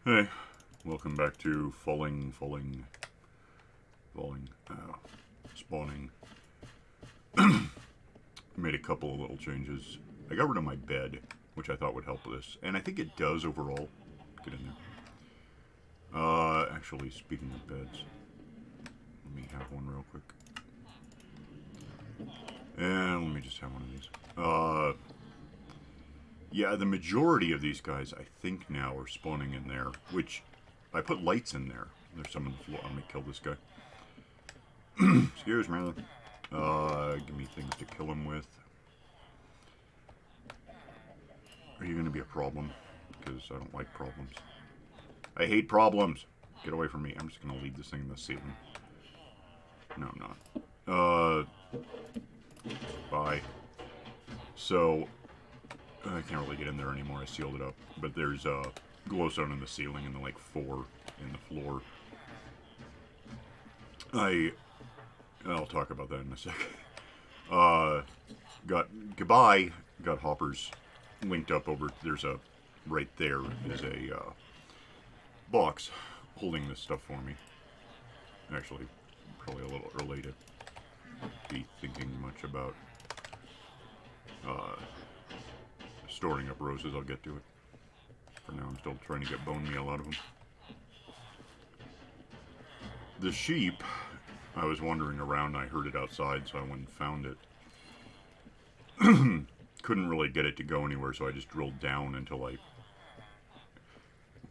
Hey, welcome back to spawning. Made a couple of little changes. I got rid of my bed, which I thought would help with this, and I think it does overall. Get in there. Actually, speaking of beds, let me have one real quick. And let me just have one of these. Yeah, the majority of these guys, I think now, are spawning in there, which I put lights in there. There's some on the floor. Let me kill this guy. Excuse me. Give me things to kill him with. Are you going to be a problem? Because I don't like problems. I hate problems. Get away from me. I'm just going to leave this thing in the ceiling. No, I'm not. Bye. So, I can't really get in there anymore. I sealed it up. But there's a glowstone in the ceiling and then like 4 in the floor. I'll talk about that in a second. Got hoppers linked up over. There's a right there is a box holding this stuff for me. Actually, probably a little early to be thinking much about storing up roses. I'll get to it. For now, I'm still trying to get bone meal out of them. The sheep, I was wandering around. I heard it outside, so I went and found it. Couldn't really get it to go anywhere, so I just drilled down until I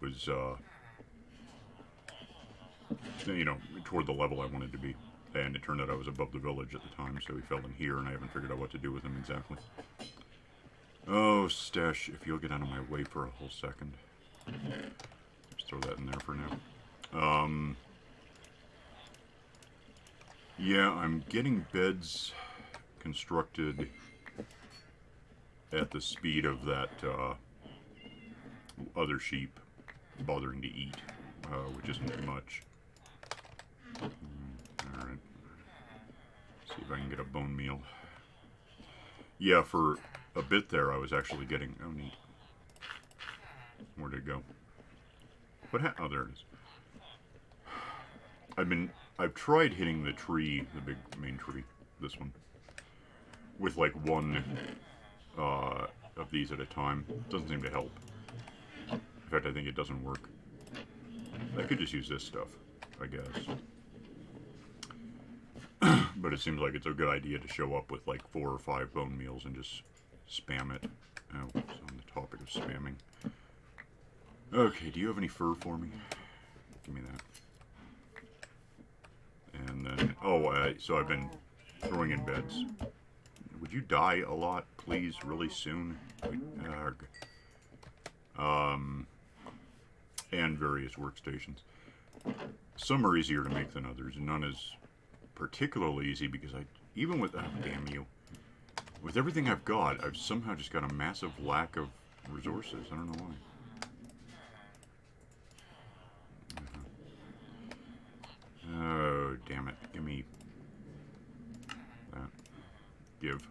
was, toward the level I wanted to be. And it turned out I was above the village at the time, so he fell in here, and I haven't figured out what to do with him exactly. Oh, Stash, if you'll get out of my way for a whole second. Just throw that in there for now. Yeah, I'm getting beds constructed at the speed of that other sheep bothering to eat, which isn't too much. Alright. See if I can get a bone meal. Yeah, for a bit there I was actually getting... Oh, neat. Where'd it go? Oh, there it is. I've tried hitting the tree, the big main tree, this one, with like one of these at a time. Doesn't seem to help. In fact, I think it doesn't work. I could just use this stuff, I guess. But it seems like it's a good idea to show up with like 4 or 5 bone meals and just spam it. Oh, so on the topic of spamming. Okay, do you have any fur for me? Give me that. And then, so I've been throwing in beds. Would you die a lot, please, really soon? And various workstations. Some are easier to make than others. None is particularly easy because even with, damn you, with everything I've got, I've somehow just got a massive lack of resources. I don't know why. Oh, damn it. Give me that. Give.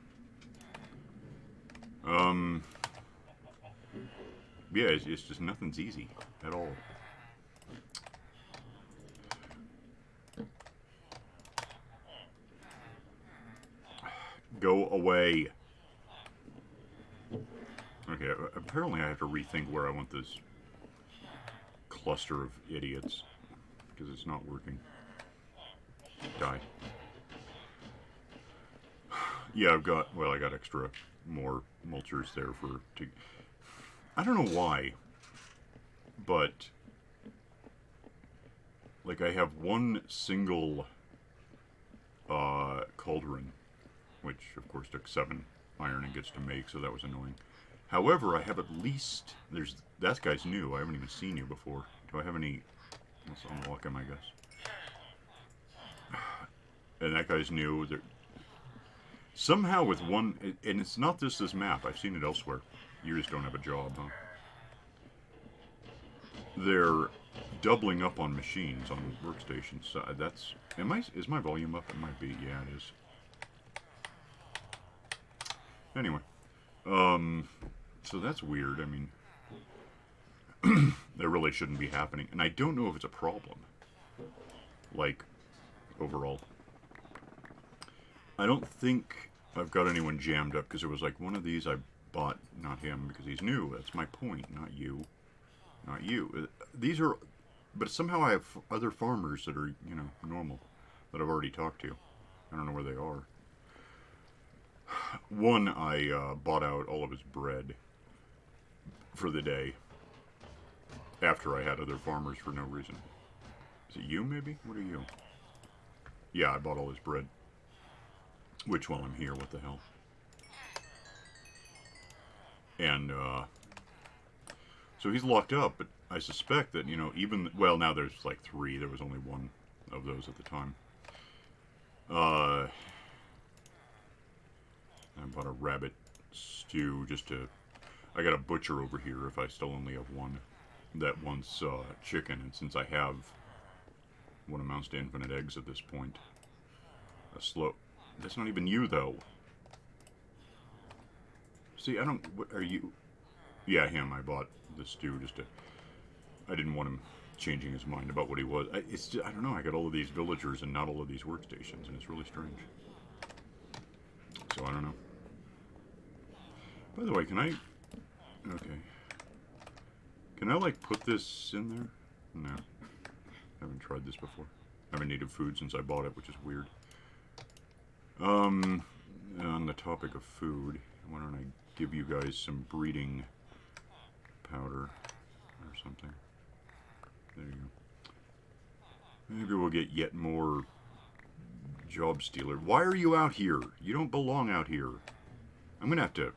Yeah, it's just nothing's easy at all. Go away. Okay, apparently I have to rethink where I want this cluster of idiots, because it's not working. Die. Yeah, I got extra more mulchers there I don't know why, but like I have one single cauldron, which of course took 7 iron ingots to make, so that was annoying. However, I have at least that guy's new. I haven't even seen you before. Do I have any? Let's unlock him, I guess. And that guy's new. Somehow with one, and it's not just this map. I've seen it elsewhere. You just don't have a job, huh? They're doubling up on machines, on workstations. So is my volume up? It might be. Yeah, it is. Anyway, so that's weird. I mean, That really shouldn't be happening. And I don't know if it's a problem. Like, overall. I don't think I've got anyone jammed up, because it was like one of these I bought, not him, because he's new. That's my point, not you. Not you. These are... But somehow I have other farmers that are, you know, normal, that I've already talked to. I don't know where they are. One, I bought out all of his bread for the day after I had other farmers for no reason. Is it you, maybe? What are you? Yeah, I bought all his bread. Which, while I'm here, what the hell? And, so he's locked up, but I suspect that, you know, even... Well, now there's like 3. There was only one of those at the time. I bought a rabbit stew just to... I got a butcher over here if I still only have one that wants chicken, and since I have what amounts to infinite eggs at this point, a slow... That's not even you, though. See, I don't... What are you... Yeah, him. I bought the stew just to... I didn't want him changing his mind about what he was. It's just, I don't know. I got all of these villagers and not all of these workstations, and it's really strange. So I don't know. By the way, can I... Okay. Can I, like, put this in there? No. Haven't tried this before. Haven't needed food since I bought it, which is weird. On the topic of food, why don't I give you guys some breeding powder or something. There you go. Maybe we'll get yet more job stealer. Why are you out here? You don't belong out here. I'm gonna have to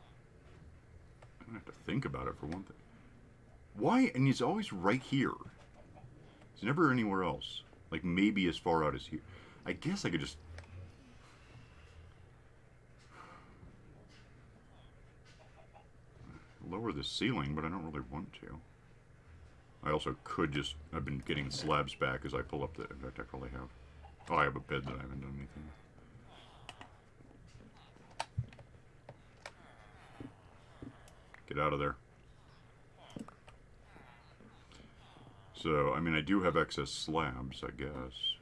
think about it for one thing. Why? And he's always right here. He's never anywhere else. Like maybe as far out as here. I guess I could just... lower the ceiling, but I don't really want to. I also could just... I've been getting slabs back as I pull up the... In fact, I probably have. Oh, I have a bed that I haven't done anything with. Get out of there. So, I mean, I do have excess slabs, I guess.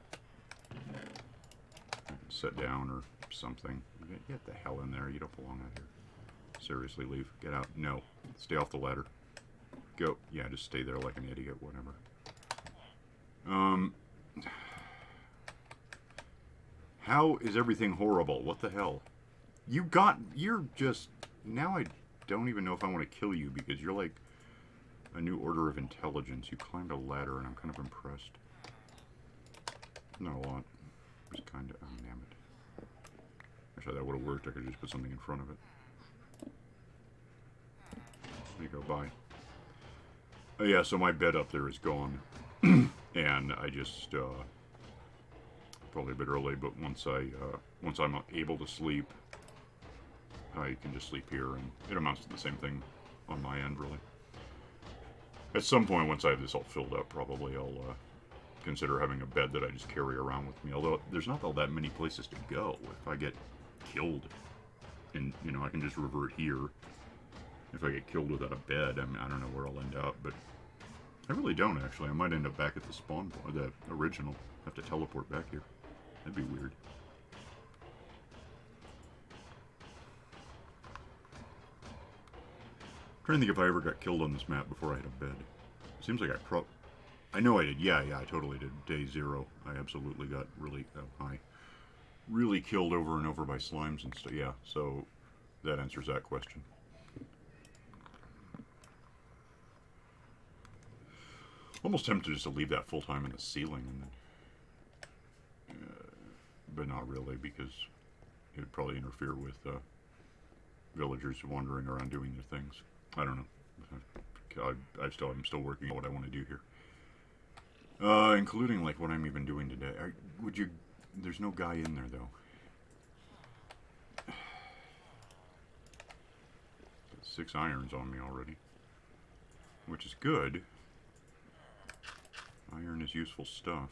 I can sit down or something. Get the hell in there. You don't belong out here. Seriously, leave. Get out. No. Stay off the ladder. Go. Yeah, just stay there like an idiot, whatever. How is everything horrible? What the hell? You're just... Now I don't even know if I want to kill you because you're like a new order of intelligence. You climbed a ladder and I'm kind of impressed. Not a lot. Just kind of... Oh, damn it. Actually, that would have worked. I could just put something in front of it. There you go, bye. Oh yeah, so my bed up there is gone. And I just, probably a bit early, but once I'm able to sleep, I can just sleep here, and it amounts to the same thing on my end, really. At some point, once I have this all filled up, probably I'll, consider having a bed that I just carry around with me, although there's not all that many places to go. If I get killed, and, you know, I can just revert here. If I get killed without a bed, I mean, I don't know where I'll end up, but I really don't, actually. I might end up back at the spawn point, the original. Have to teleport back here. That'd be weird. I'm trying to think if I ever got killed on this map before I had a bed. It seems like I know I did. Yeah, I totally did. Day 0. I absolutely got really... really killed over and over by slimes and stuff. Yeah, so that answers that question. Almost tempted just to leave that full time in the ceiling, and then, but not really, because it would probably interfere with villagers wandering around doing their things. I don't know. I'm still working on what I want to do here, including like what I'm even doing today. There's no guy in there though. 6 irons on me already, which is good. Iron is useful stuff.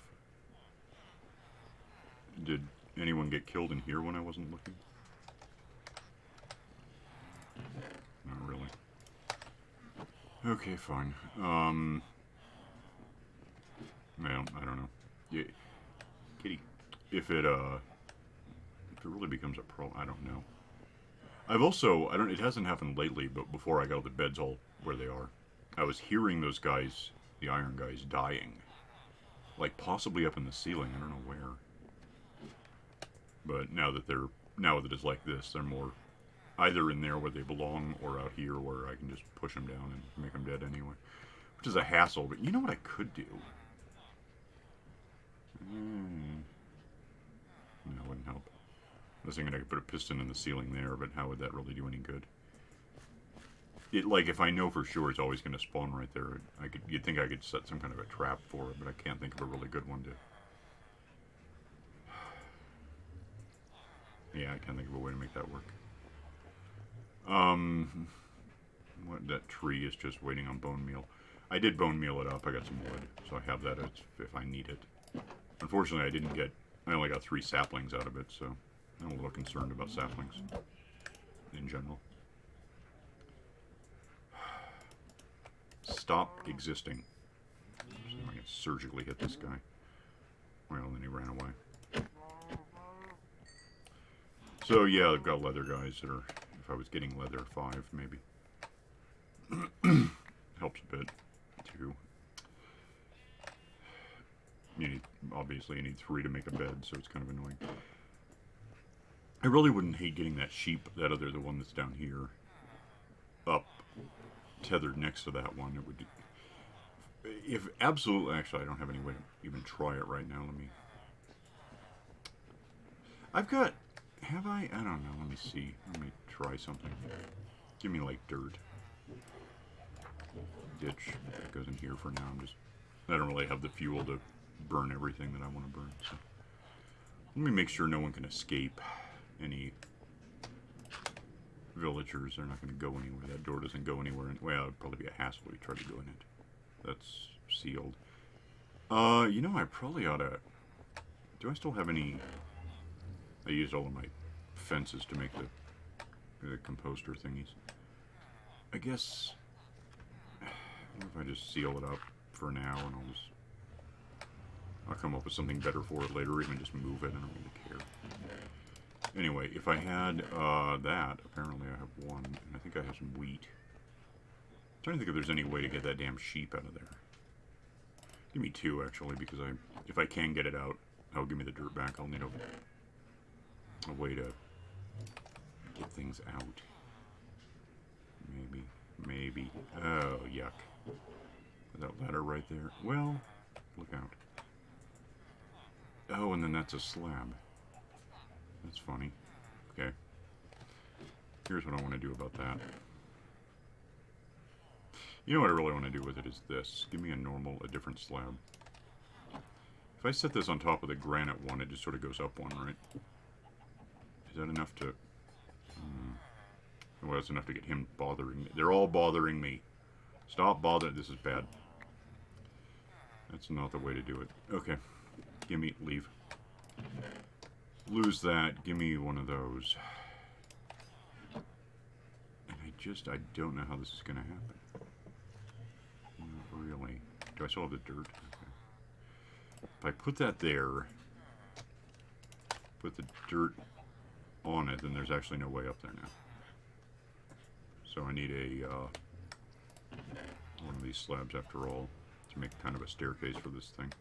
Did anyone get killed in here when I wasn't looking? Not really. Okay, fine. Well, I don't know. Yeah, kitty. If it really becomes a pro, I don't know. I've also, I don't. It hasn't happened lately, but before I got the beds all where they are, I was hearing those guys, the iron guys, dying, like possibly up in the ceiling. I don't know where. But now that it's like this, they're more either in there where they belong or out here where I can just push them down and make them dead anyway, which is a hassle. But you know what I could do? No, it wouldn't help. I was thinking I could put a piston in the ceiling there, but how would that really do any good? It, like, if I know for sure it's always going to spawn right there, you'd think I could set some kind of a trap for it, but I can't think of a really good one to. Yeah, I can't think of a way to make that work. What, that tree is just waiting on bone meal. I did bone meal it up. I got some wood, so I have that if I need it. Unfortunately, I only got 3 saplings out of it, so I'm a little concerned about saplings in general. Stop existing. So I can surgically hit this guy. Well, then he ran away. So yeah, I've got leather guys that are, if I was getting leather, 5 maybe. Helps a bit, too. Obviously you need 3 to make a bed, so it's kind of annoying. I really wouldn't hate getting that sheep, the one that's down here, up, tethered next to that one. It would, if absolutely, actually I don't have any way to even try it right now. Have I don't know, let me see. Let me try something. Give me like dirt. Ditch. That goes in here for now. I don't really have the fuel to burn everything that I want to burn, so. Let me make sure no one can escape any villagers. They're not going to go anywhere. That door doesn't go anywhere. Well, it'd probably be a hassle to try to go in it. That's sealed. You know, I probably ought to. Do I still have any? I used all of my fences to make the composter thingies. I guess. What if I just seal it up for now, and I'll come up with something better for it later, or even just move it. I don't really care. Anyway, if I had that, apparently I have 1, and I think I have some wheat. I'm trying to think if there's any way to get that damn sheep out of there. Give me 2, actually, because if I can get it out, that'll give me the dirt back. I'll need a way to get things out. Maybe. Oh, yuck. That ladder right there. Well, look out. Oh, and then that's a slab. That's funny. Okay. Here's what I want to do about that. You know what I really want to do with it is this. Give me a different slab. If I set this on top of the granite one, it just sort of goes up one, right? Is that enough to... Well, that's enough to get him bothering me. They're all bothering me. Stop bothering. This is bad. That's not the way to do it. Okay. Leave. Lose that. Give me one of those. And I don't know how this is going to happen. Not really. Do I still have the dirt? Okay. If I put that there, put the dirt on it, then there's actually no way up there now. So I need one of these slabs after all to make kind of a staircase for this thing.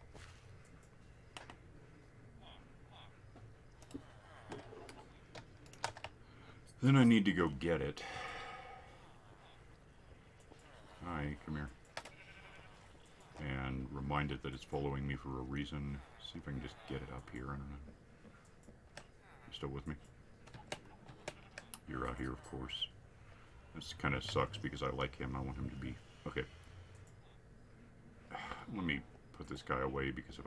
Then I need to go get it. Hi, come here. And remind it that it's following me for a reason. See if I can just get it up here. I don't know. You still with me? You're out here, of course. This kind of sucks because I like him. I want him to be... Okay. Let me put this guy away because if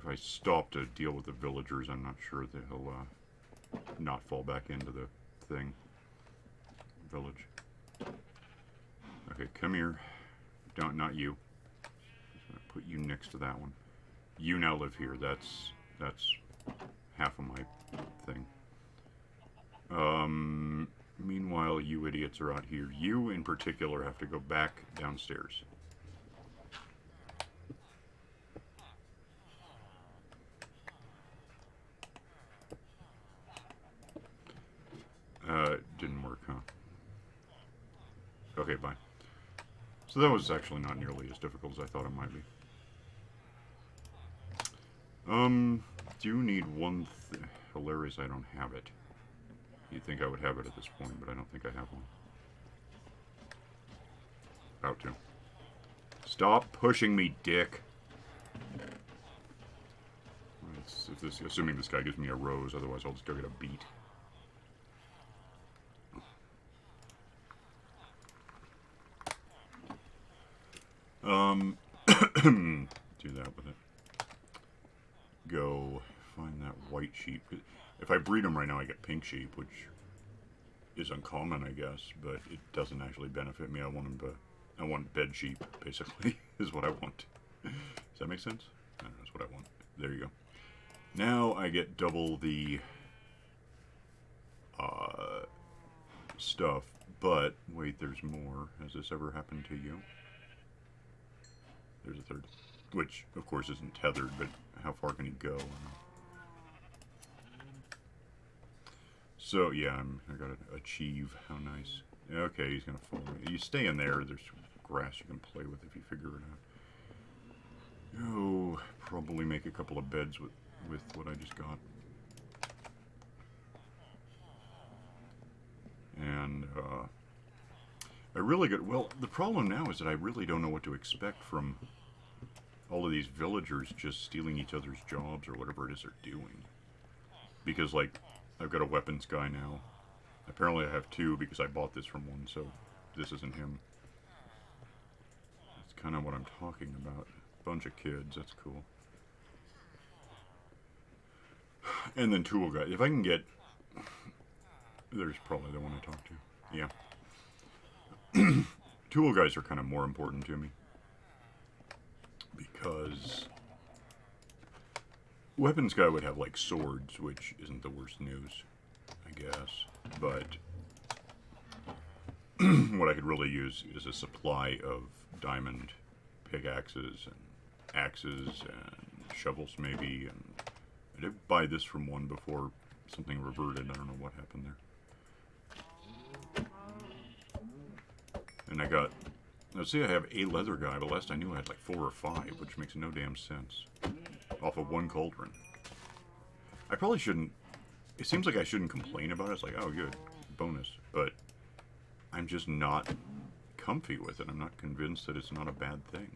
I stop to deal with the villagers, I'm not sure that he'll not fall back into the thing. Village. Okay, come here. Not you. I'm just gonna put you next to that one. You now live here. That's half of my thing. Meanwhile, you idiots are out here. You, in particular, have to go back downstairs. Didn't work, huh? Okay, bye. So that was actually not nearly as difficult as I thought it might be. Do need one hilarious, I don't have it. You'd think I would have it at this point, but I don't think I have one. About to. Stop pushing me, dick. Assuming this guy gives me a rose, otherwise I'll just go get a beat. Do that with it. Go find that white sheep. If I breed them right now, I get pink sheep, which is uncommon, I guess, but it doesn't actually benefit me. I want bed sheep, basically, is what I want. Does that make sense? I don't know, that's what I want. There you go. Now I get double the stuff, but wait, there's more. Has this ever happened to you? There's a third, which of course isn't tethered, but how far can he go? So yeah, I gotta achieve. How nice. Okay, he's gonna fall. You stay in there. There's grass you can play with if you figure it out. Oh, probably make a couple of beds with what I just got. And I really got, well, the problem now is that I really don't know what to expect from all of these villagers just stealing each other's jobs or whatever it is they're doing. Because, like, I've got a weapons guy now. Apparently I have two because I bought this from one, so this isn't him. That's kind of what I'm talking about. Bunch of kids, that's cool. And then tool guy. If I can get... There's probably the one I talked to. Yeah. Tool guys are kind of more important to me. Because... Weapons guy would have, like, swords, which isn't the worst news, I guess. But... what I could really use is a supply of diamond pickaxes and axes and shovels, maybe, and... I did buy this from one before something reverted. I don't know what happened there. And I got... Let's see, I have a leather guy, but last I knew I had like 4 or 5, which makes no damn sense. Off of one cauldron. I probably shouldn't... It seems like I shouldn't complain about it. It's like, oh, good. Bonus. But I'm just not comfy with it. I'm not convinced that it's not a bad thing.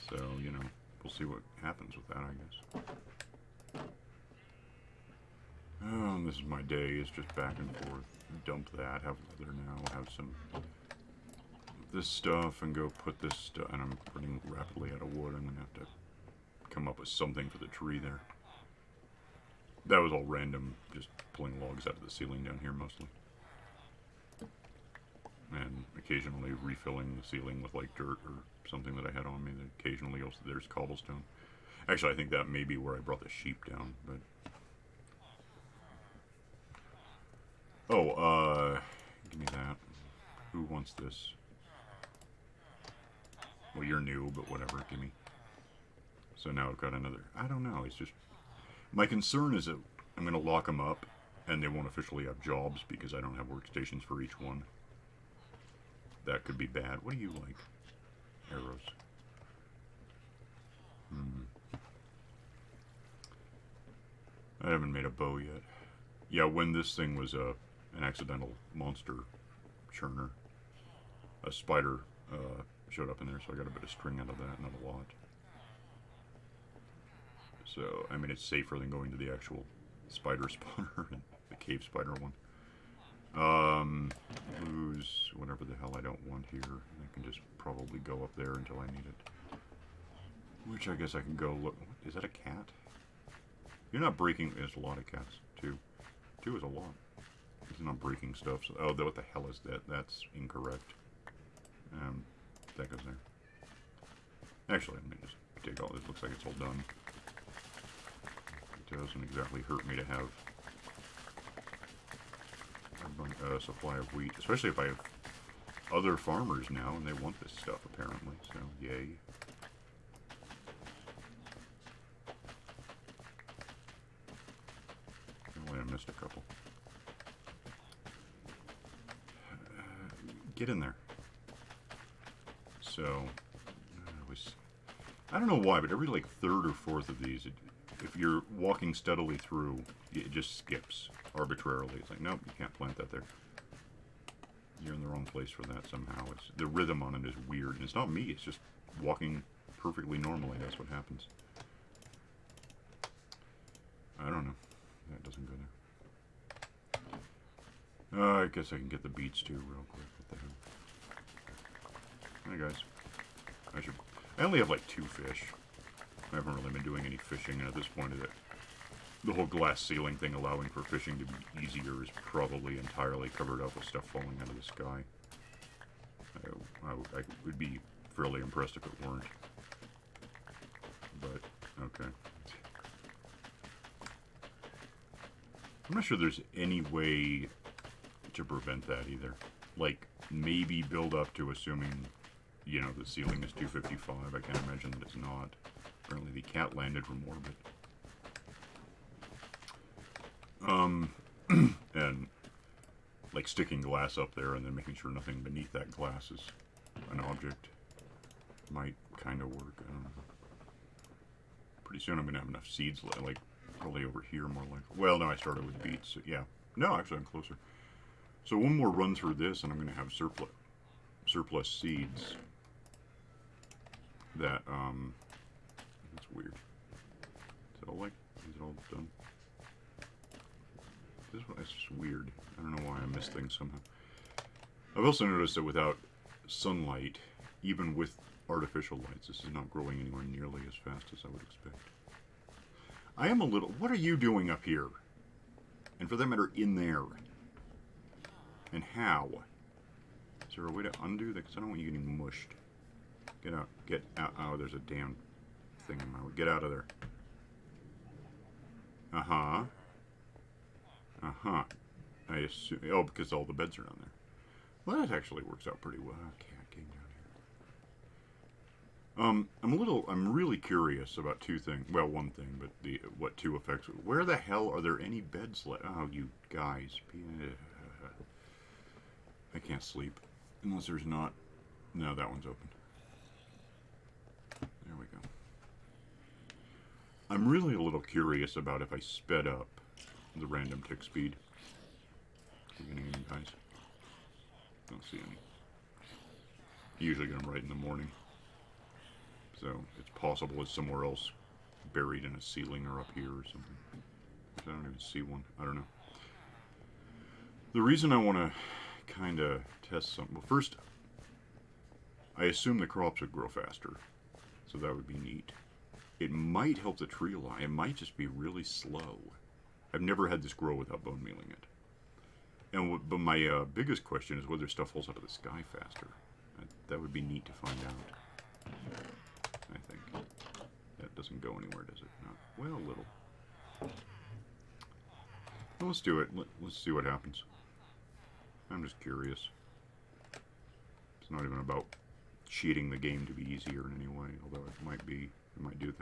So, you know... We'll see what happens with that, I guess. Oh, and this is my day. It's just back and forth. Dump that, have leather now, have some this stuff, and go put this stuff. And I'm running rapidly out of wood. I'm going to have to come up with something for the tree there. That was all random, just pulling logs out of the ceiling down here mostly. And occasionally refilling the ceiling with like dirt or something that I had on me. That occasionally also there's cobblestone. Actually, I think that may be where I brought the sheep down. But oh, give me that. Who wants this? Well, you're new, but whatever. Give me. So now I've got another. I don't know. It's just my concern is that I'm going to lock them up, and they won't officially have jobs because I don't have workstations for each one. That could be bad. What do you like? Arrows. I haven't made a bow yet. Yeah, when this thing was an accidental monster churner, a spider showed up in there, so I got a bit of string out of that, not a lot. So, I mean, it's safer than going to the actual spider spawner, the cave spider one. Lose whatever the hell I don't want here. I can just probably go up there until I need it. Which I guess I can go look. Is that a cat? You're not breaking. There's a lot of cats. 2. 2 is a lot. It's not breaking stuff. So, oh, what the hell is that? That's incorrect. That goes there. Actually, let me just take all this. Looks like it's all done. It doesn't exactly hurt me to have a supply of wheat, especially if I have other farmers now and they want this stuff apparently, so yay. Wait a I missed a couple. Get in there. So, I don't know why, but every like third or fourth of these, if you're walking steadily through, it just skips arbitrarily. It's like, nope, you can't plant that there. You're in the wrong place for that somehow. It's the rhythm on it is weird, and it's not me. It's just walking perfectly normally. That's what happens. I don't know. That doesn't go there. I guess I can get the beets too real quick. What the hell? Hey guys. I only have like 2 fish. I haven't really been doing any fishing, and at this point the whole glass ceiling thing allowing for fishing to be easier is probably entirely covered up with stuff falling out of the sky. I would be fairly impressed if it weren't. But, okay. I'm not sure there's any way to prevent that either. Like, maybe build up to assuming, you know, the ceiling is 255. I can't imagine that it's not. Apparently the cat landed from orbit. And like sticking glass up there and then making sure nothing beneath that glass is an object might kind of work. I don't know. Pretty soon I'm going to have enough seeds, like probably over here more likely. Well, no, I started with beets. So yeah. No, actually I'm closer. So one more run through this and I'm going to have surplus seeds that, that's weird. Is it all like, is it all done? This one is just weird. I don't know why I miss things somehow. I've also noticed that without sunlight, even with artificial lights, this is not growing anywhere nearly as fast as I would expect. I am a little... What are you doing up here? And for that matter, in there? And how? Is there a way to undo that? Because I don't want you getting mushed. Get out. Get out. Oh, there's a damn thing in my way. Get out of there. Uh-huh. Uh-huh. I assume... Oh, because all the beds are down there. Well, that actually works out pretty well. Okay, I came down here. I'm really curious about 2 things. Well, one thing, but what 2 effects... Where the hell are there any beds left? Oh, you guys. I can't sleep. Unless there's not... No, that one's open. There we go. I'm really a little curious about if I sped up the random tick speed. Are you getting any guys? Don't see any. I usually get them right in the morning. So it's possible it's somewhere else buried in a ceiling or up here or something. I don't even see one. I don't know. The reason I want to kind of test something... Well, first, I assume the crops would grow faster. So that would be neat. It might help the tree line. It might just be really slow. I've never had this grow without bone mealing it. But my biggest question is whether stuff falls out of the sky faster. That would be neat to find out. I think. That doesn't go anywhere, does it? Not well, a little. Well, let's do it. Let's see what happens. I'm just curious. It's not even about cheating the game to be easier in any way, although it might be. It might do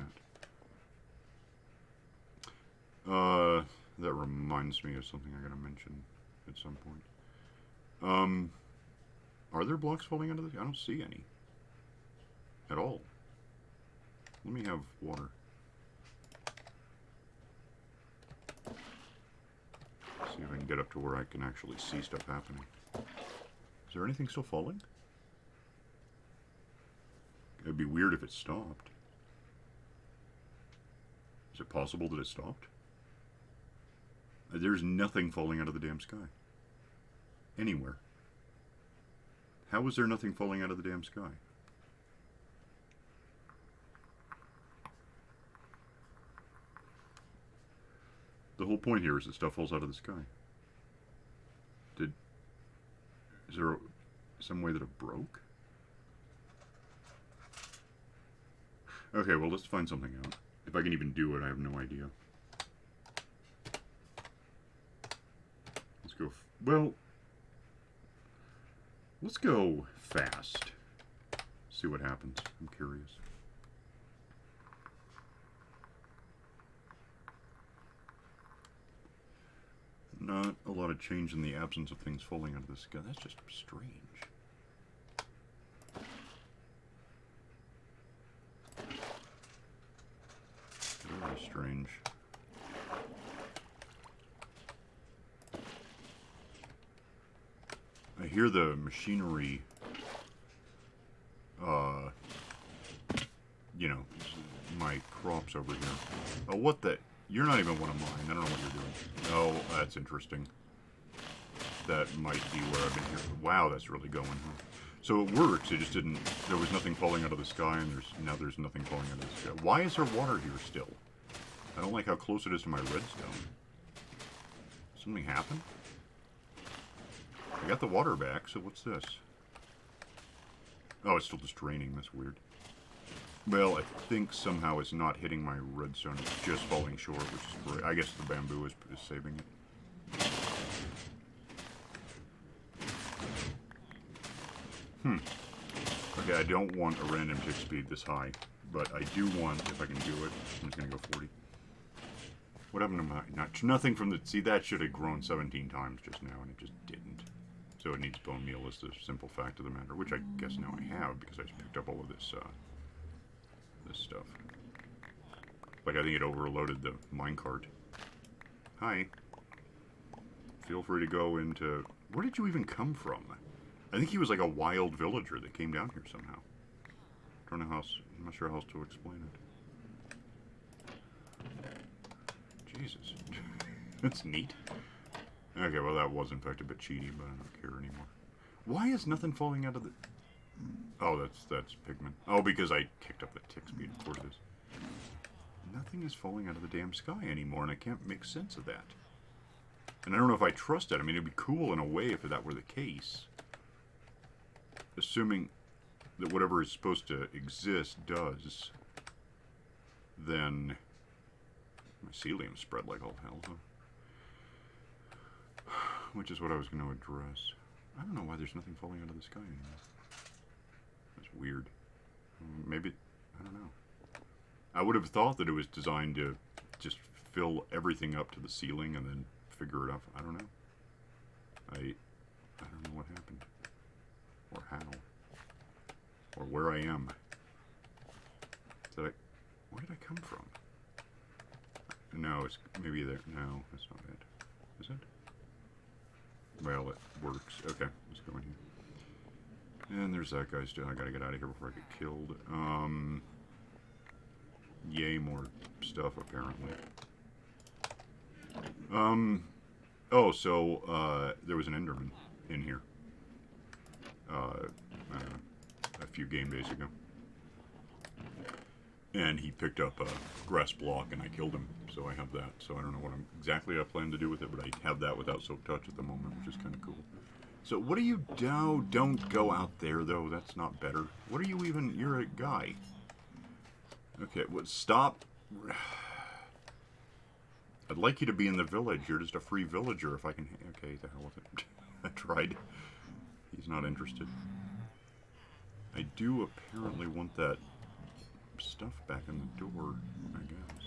that. That reminds me of something I gotta mention at some point. Are there blocks falling out of this? I don't see any. At all. Let me have water. See if I can get up to where I can actually see stuff happening. Is there anything still falling? It'd be weird if it stopped. Is it possible that it stopped? There's nothing falling out of the damn sky. Anywhere. How is there nothing falling out of the damn sky? The whole point here is that stuff falls out of the sky. Is there some way that it broke? Okay, well, let's find something out. If I can even do it, I have no idea. Let's go... Well... Let's go fast. See what happens. I'm curious. Not a lot of change in the absence of things falling out of the sky. That's just strange. Very strange. I hear the machinery, you know, my crops over here. Oh, what the? You're not even one of mine. I don't know what you're doing. Oh, that's interesting. That might be where I've been here. Wow, that's really going, huh? So it works, it just didn't, there was nothing falling out of the sky, and now there's nothing falling out of the sky. Why is there water here still? I don't like how close it is to my redstone. Something happened? I got the water back, so what's this? Oh, it's still just draining, that's weird. Well, I think somehow it's not hitting my redstone, it's just falling short, which is great. I guess the bamboo is saving it. Okay, I don't want a random tick speed this high, but I do want, if I can do it, I'm just going to go 40. What happened to my... nothing from the... See, that should have grown 17 times just now, and it just didn't. So it needs bone meal is the simple fact of the matter, which I guess now I have, because I just picked up all of this, this stuff. Like, I think it overloaded the minecart. Hi. Feel free to go into... Where did you even come from? I think he was like a wild villager that came down here somehow. Don't know how else, I'm not sure how else to explain it. Jesus. That's neat. Okay, well that was in fact a bit cheaty, but I don't care anymore. Why is nothing falling out of the... Oh, that's pigment. Oh, because I kicked up the tick speed, of course it is. Nothing is falling out of the damn sky anymore, and I can't make sense of that. And I don't know if I trust it. I mean, it'd be cool in a way if that were the case. Assuming that whatever is supposed to exist does, then my mycelium spread like all hell, huh? Which is what I was going to address. I don't know why there's nothing falling out of the sky anymore. That's weird. Maybe, I don't know. I would have thought that it was designed to just fill everything up to the ceiling and then figure it out. I don't know. I don't know what happened. Or how. Or where I am. Where did I come from? No, it's maybe there. No, that's not it. Is it? Well, it works. Okay, let's go in here. And there's that guy still. I gotta get out of here before I get killed. Yay, more stuff, apparently. Oh, so, there was an Enderman in here. I don't know, a few game days ago. And he picked up a grass block, and I killed him, so I have that. So I don't know what exactly I plan to do with it, but I have that without soak touch at the moment, which is kind of cool. So what do you do? Don't go out there, though. That's not better. What are you even... You're a guy. Okay, stop. I'd like you to be in the village. You're just a free villager if I can... Okay, the hell with it. I tried. He's not interested. I do apparently want that stuff back in the door, I guess.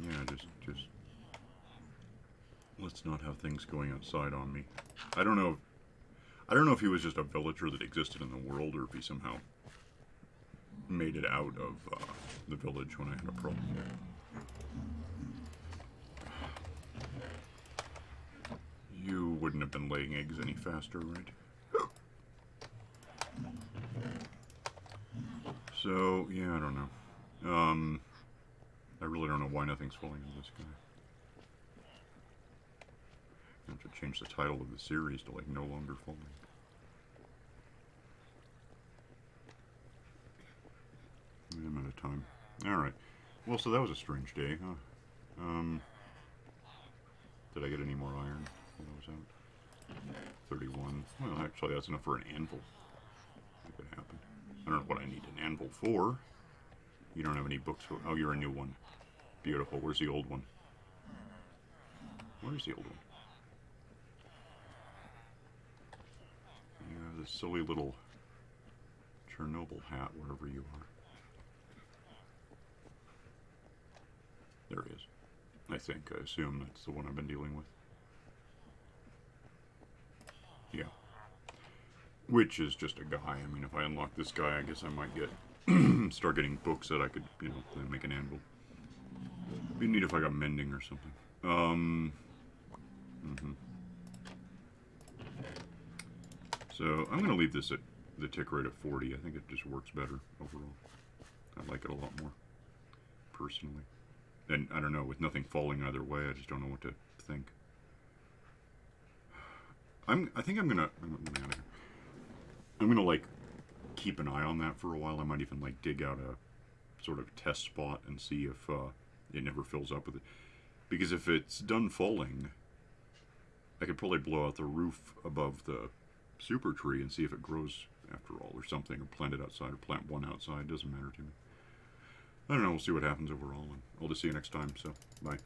Yeah, just let's not have things going outside on me. I don't know if he was just a villager that existed in the world, or if he somehow made it out of the village when I had a problem. You wouldn't have been laying eggs any faster, right? So, yeah, I don't know. I really don't know why nothing's falling into this guy. I have to change the title of the series to, like, No Longer Falling. I'm out of time. Alright. Well, so that was a strange day, huh? Did I get any more iron while I was out? 31. Well, actually, that's enough for an anvil. That could happen. I don't know what I need an anvil for. You don't have any books for... Oh, you're a new one. Beautiful. Where's the old one? Where's the old one? Yeah, this silly little Chernobyl hat, wherever you are. There he is. I think. I assume that's the one I've been dealing with. Yeah. Which is just a guy. I mean, if I unlock this guy, I guess I might get start getting books that I could, you know, then make an anvil. Be neat if I got mending or something. So I'm going to leave this at the tick rate of 40. I think it just works better overall. I like it a lot more, personally. And I don't know, with nothing falling either way, I just don't know what to think. I think I'm gonna like keep an eye on that for a while. I might even like dig out a sort of test spot and see if it never fills up with it. Because if it's done falling, I could probably blow out the roof above the super tree and see if it grows after all or something, or plant it outside or plant one outside. Doesn't matter to me. I don't know. We'll see what happens overall, and I'll just see you next time. So bye.